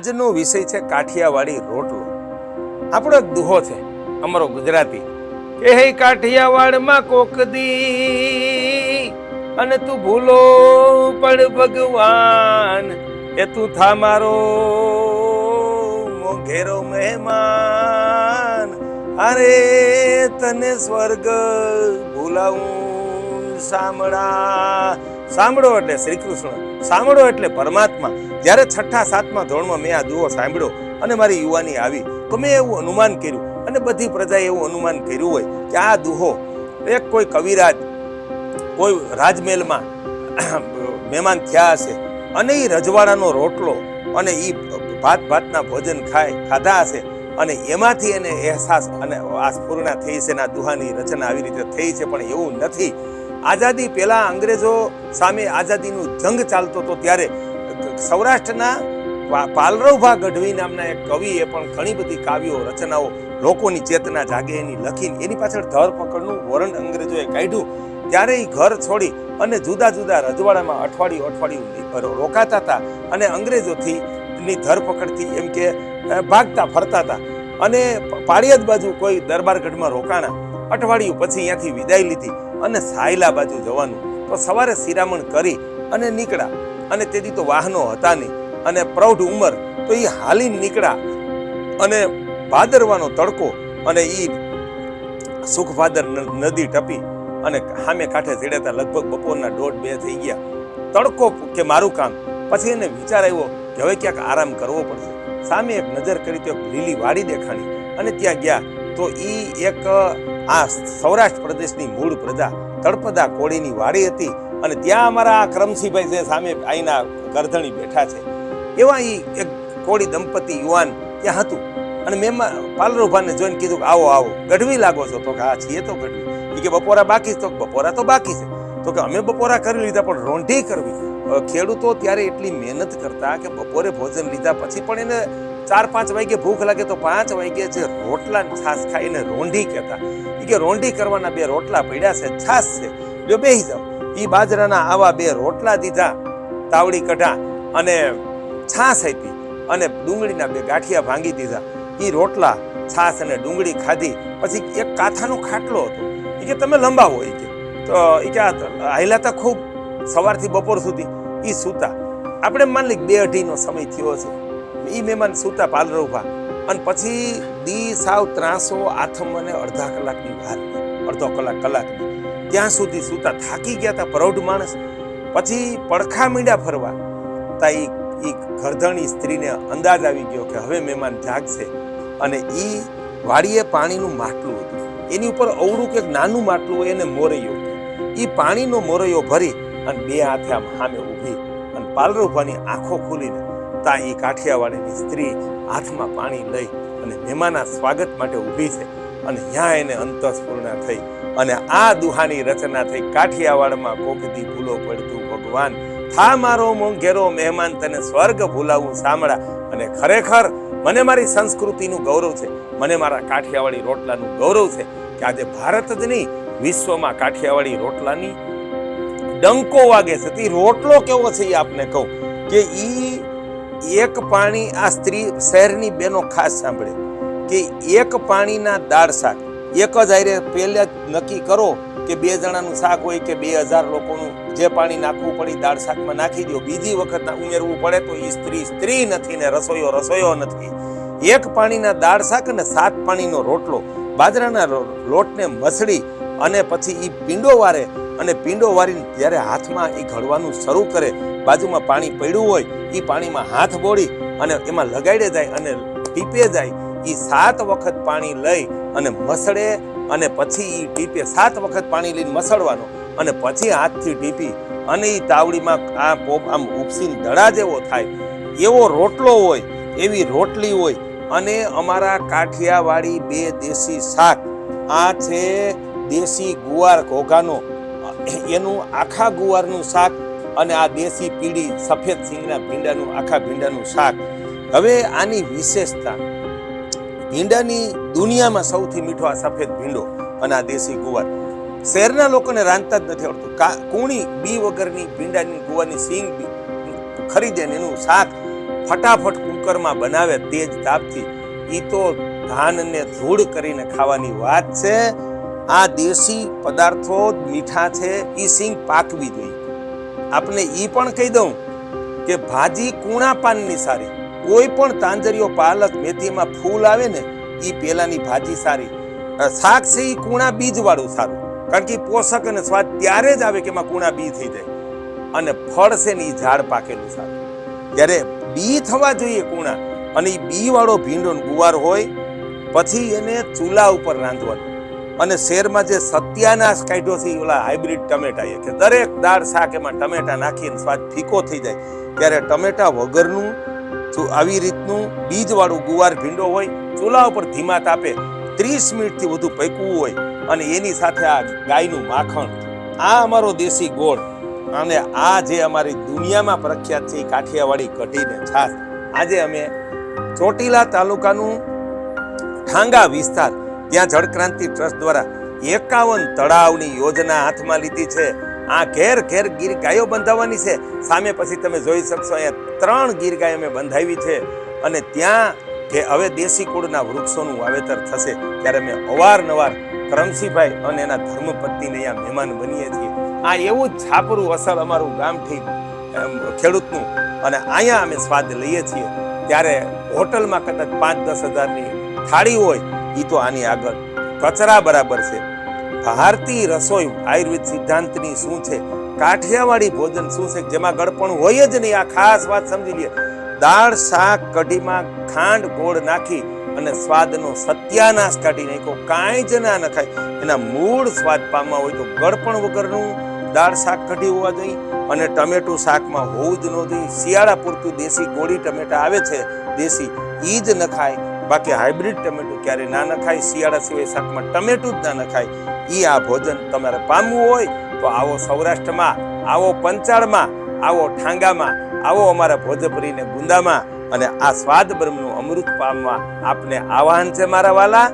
આજનો વિષય છે કાઠિયાવાડી રોટલો. આપણો એક દુહો છે અમારો ગુજરાતી કે હે કાઠિયાવાડમાં કોક દી અને તું ભૂલો પણ ભગવાન એ તું થા મારો મોઘેરો મહેમાન. અરે તને સ્વર્ગ ભૂલાવું સાંભળા. સાંભળો એટલે શ્રી કૃષ્ણ, સાંભળો એટલે પરમાત્મા. જ્યારે 6ઠા 7મા ધોરણમાં મેં આ દુહો સાંભળ્યો અને મારી યુવાની આવી તો મેં એવું અનુમાન કર્યું અને બધી પ્રજાએ એવું અનુમાન કર્યું હોય કે આ દુહો એક કોઈ કવિરાજ કોઈ રાજમહેલમાં મહેમાન થયા હશે અને એ રજવાડાનો રોટલો અને એ ભાતના ભોજન ખાધા હશે અને એમાંથી એને અહેસાસ અને આ સ્ફૂર્ણા થઈ છે અને આ દુહાની રચના આવી રીતે થઈ છે. પણ એવું નથી. આઝાદી પહેલા અંગ્રેજો સામે આઝાદીનું જંગ ચાલતો હતો ત્યારે સૌરાષ્ટ્રના પાલરવભા ગઢવી નામના એક કવિએ પણ ઘણી બધી કાવ્યો રચનાઓ લોકોની ચેતના જાગે એની લખીને એની પાછળ ધરપકડનું વરણ અંગ્રેજોએ કાઢ્યું. ત્યારે એ ઘર છોડી અને જુદા જુદા રજવાડામાં અઠવાડિયું રોકાતા હતા અને અંગ્રેજોથી ની ધરપકડથી એમ કે ભાગતા ફરતા હતા અને પાળિયાદ બાજુ કોઈ દરબારગઢમાં રોકાણા. અઠવાડિયું પછી અહીંયાથી વિદાય લીધી અને સાયલા બાજુ જવાનું. તો સવારે શિરામણ કરી અને નીકળ્યા અને તેથી તો વાહનો હતા નહીં અને પ્રૌઢ ઉંમર તો એ હાલીને નીકળ્યા અને ભાદરવાનો તડકો અને એ સુખભાદર નદી ટપી અને સામે કાંઠે ચડ્યા. લગભગ બપોરના 1:30-2 થઈ ગયા. તડકો કે મારું કામ. પછી એને વિચાર આવ્યો કે હવે ક્યાંક આરામ કરવો પડશે. સામે એક નજર કરી તો એક લીલી વાડી દેખાણી અને ત્યાં ગયા તો એ એક આ સૌરાષ્ટ્ર પ્રદેશની મૂળ પ્રજા તળપદા કોળીની વાડી હતી અને ત્યાં અમારા આ કરમસિંહભાઈ જે સામે અહીંના ગરધણી બેઠા છે એવા એ એક કોળી દંપતી યુવાન ત્યાં હતું અને મેં પાલરુભાને જોઈને કીધું કે આવો આવો ગઢવી લાગો છો? તો કે હા છીએ તો ગઢવી. એ કે બપોરા બાકી? તો બપોરા તો બાકી છે. તો કે અમે બપોરા કરી લીધા પણ રોંઢી કરવી. ખેડૂતો ત્યારે એટલી મહેનત કરતા કે બપોરે ભોજન લીધા પછી પણ એને 4-5 વાગે ભૂખ લાગે તો 5 વાગે જે રોટલા છાશ ખાઈને રોંઢી કહેતા. એ કે રોંઢી કરવાના 2 રોટલા પડ્યા છે, છાશ છે, જો બેસી જાઓ. એ બાજરાના આવા 2 રોટલા દીધા, તાવડી કઢા અને છાશ આપી અને ડુંગળીના 2 ગાંઠિયા ભાંગી દીધા. એ રોટલા છાશ અને ડુંગળી ખાધી. પછી એક કાથાનો ખાટલો હતો. એ કે તમે લંબાવો. એ કે તો એ કે હાલાતા ખૂબ સવારથી બપોર સુધી એ સૂતા. આપણે માની લઈએ 2-2:30નો સમય થયો છે. એ મહેમાન સૂતા પાલરવભા અને પછી દી સાવ ત્રાસો આથમ અને અડધા કલાકની વાર, અડધો કલાકની ત્યાં સુધી સૂતા. થાકી ગયા હતા પ્રૌઢ માણસ. પછી પડખા મીંડા ફરવા તા એ ગરધણી સ્ત્રીને અંદાજ આવી ગયો કે હવે મહેમાન જાગશે અને એ વાડીએ પાણીનું માટલું હતું. એની ઉપર અવળું કે નાનું માટલું હોય એને મોરૈયો. એ પાણીનો મોરૈયો ભરી અને 2 હાથે આમ સામે ઊભી અને પાલરવભાની આંખો ખુલીને તા એ કાઠિયાવાડીની સ્ત્રી હાથમાં પાણી લઈ અને મહેમાનના સ્વાગત માટે ઊભી છે અને ત્યાં એને અંતસ્ફૂર્ણા થઈ અને આ દુહાની રચના થઈ. કાઠિયાવાડમાં કોકદી ભૂલો પડતું ભગવાન થા મારો મોંઘેરો મહેમાન તને સ્વર્ગ ભૂલાવું સાંભળા. અને ખરેખર મને મારી સંસ્કૃતિનું ગૌરવ છે, મને મારા કાઠિયાવાડી રોટલાનું ગૌરવ છે કે આજે ભારત જ નહીં વિશ્વમાં કાઠિયાવાડી રોટલાની ડંકો વાગે છે. તે રોટલો કેવો છે એ આપને કહું કે ઈ એક પાણી આ સ્ત્રી શહેરની બેનો ખાસ સાંભળે કે એક પાણીના દાળ શાક એક જ આયરે પહેલે નક્કી કરો કે 2 જણાનું શાક હોય કે 2000 લોકોનું જે પાણી નાખવું પડે દાળ શાકમાં નાખી દો. બીજી વખત ઉમેરવું પડે તો એ સ્ત્રી નથી ને રસોયો નથી. એક પાણીના દાળ શાક અને 7 પાણીનો રોટલો બાજરાના લોટને મસળી અને પછી એ પીંડો વારે અને પીંડો વારીને જ્યારે હાથમાં એ ઘડવાનું શરૂ કરે, બાજુમાં પાણી પડ્યું હોય એ પાણીમાં હાથ બોળી અને એમાં લગાડે જાય અને ટીપે જાય. એ 7 વખત પાણી લઈ અને મસળે અને પછી એ ટીપે 7 વખત પાણી લઈને મસળવાનો અને પછી હાથથી ટીપી અને એ તાવડીમાં આ પોપ આમ ઉપસીને દડા જેવો થાય એવો રોટલો હોય, એવી રોટલી હોય. અને અમારા કાઠિયાવાડી 2 દેશી શાક. આ છે દેશી ગુવાર ઘોઘાનો, એનું આખા ગુવારનું શાક અને આ દેશી પીળી સફેદ સિંગના ભીંડાનું આખા ભીંડાનું શાક. હવે આની વિશેષતા, ભીંડાની દુનિયામાં સૌથી મીઠો આ સફેદ ભીંડો અને આ દેશી ગુવાર. શહેરના લોકોને રાંધતા જ નથી આવડતું. કૂણી બી વગરની ભીંડાની ગુવારની સિંગ ખરીદે એનું શાક ફટાફટ કુકરમાં બનાવે તેજ તાપથી, ઈ તો ધાનને ધૂળ કરીને ખાવાની વાત છે. આ દેશી પદાર્થો મીઠા છે, ઈ સિંગ પાકવી જોઈએ. આપને ઈ પણ કહી દઉં કે ભાજી કૂણા પાનની સારી. કોઈ પણ તાંજરીઓ, પાલક, મેથીમાં ફૂલ આવે ને ઈ પેલાની ભાજી સારી. શાક છે ઈ કૂણા બીજ વાળું સારું, કારણ કે પોષક અને સ્વાદ ત્યારે જ આવે કે એમાં કૂણા બી થઈ જાય. અને ફળ છે ને ઈ ઝાડ પાકેલું સારું. ત્યારે બી થવા જોઈએ કૂણા, અને ઈ બી વાળો ભીંડો ગુવાર હોય પછી એને ચૂલા ઉપર રાંધવાનું. અને શેરમાં જે સત્યાનાશ કાઢ્યો છે ઓલા હાઇબ્રિડ ટમેટા, એ કે દરેક દાળ શાક એમાં ટમેટા નાખીને સ્વાદ ફીકો થઈ જાય. ત્યારે ટમેટા વગરનું આવી રીતનું બીજવાળું ગુવાર ભીંડો હોય, ચૂલા ઉપર ધીમા તાપે 30 મિનિટથી વધુ પકવું હોય, અને એની સાથે આ ગાયનું માખણ, આ અમારો દેશી ગોળ, અને આ જે અમારી દુનિયામાં પ્રખ્યાત છે કાઠિયાવાડી કઢીને છાશ. આજે અમે ચોટીલા તાલુકાનું ઠાંગા વિસ્તાર, ત્યાં જળક્રાંતિ ટ્રસ્ટ દ્વારા 51 તળાવની યોજના હાથમાં લીધી છે. આ ઘેર ઘેર ગીર ગાયો બંધાવવાની છે. સામે પછી તમે જોઈ શકશો અહીંયા 3 ગીર ગાય અમે બંધાવી છે. અને ત્યાં કે હવે દેશી કુળના વૃક્ષોનું વાવેતર થશે. ત્યારે અમે અવારનવાર કરમશીભાઈ અને એના ધર્મપત્નીને અહીંયા મહેમાન બનીએ છીએ. આ એવું જ છાપરું અસર અમારું ગામથી ખેડૂતનું, અને અહીંયા અમે સ્વાદ લઈએ છીએ. ત્યારે હોટલમાં કદાચ 5-10 હજારની થાળી હોય, એ તો આની આગળ કચરા બરાબર છે. ભારતીય રસોઈ આયુર્વેદ સિદ્ધાંતની શું છે, કાઠિયાવાડી ભોજન શું છે, જેમાં ગળપણ હોય જ નહીં. આ ખાસ વાત સમજી લે. દાળ શાક કઢીમાં ખાંડ ગોળ નાખી અને સ્વાદનો સત્યાનાશ કાઢી નાખ્યો, કાંઈ જ ના નખાય. એના મૂળ સ્વાદ પામવા હોય તો ગળપણ વગરનું દાળ શાક કઢી હોવા જોઈએ, અને ટમેટું શાકમાં હોવું જ ન જોઈએ. શિયાળા પૂરતું દેશી ગોળી ટમેટા આવે છે દેશી, ઈ જ નખાય. બાકી હાઇબ્રિડ ટમેટું ક્યારે ના નખાય. શિયાળા સિવાય શાકમાં ટમેટું જ ના નખાય. ઈ આ ભોજન તમારે પામવું હોય તો આવો સૌરાષ્ટ્રમાં, આવો પંચાળમાં, આવો ઠાંગામાં, આવો અમારા ભોજપુરીને ગુંદામાં, અને આ સ્વાદ બ્રહ્મનું અમૃત પામવા આપને આહ્વાન છે મારા વાલા.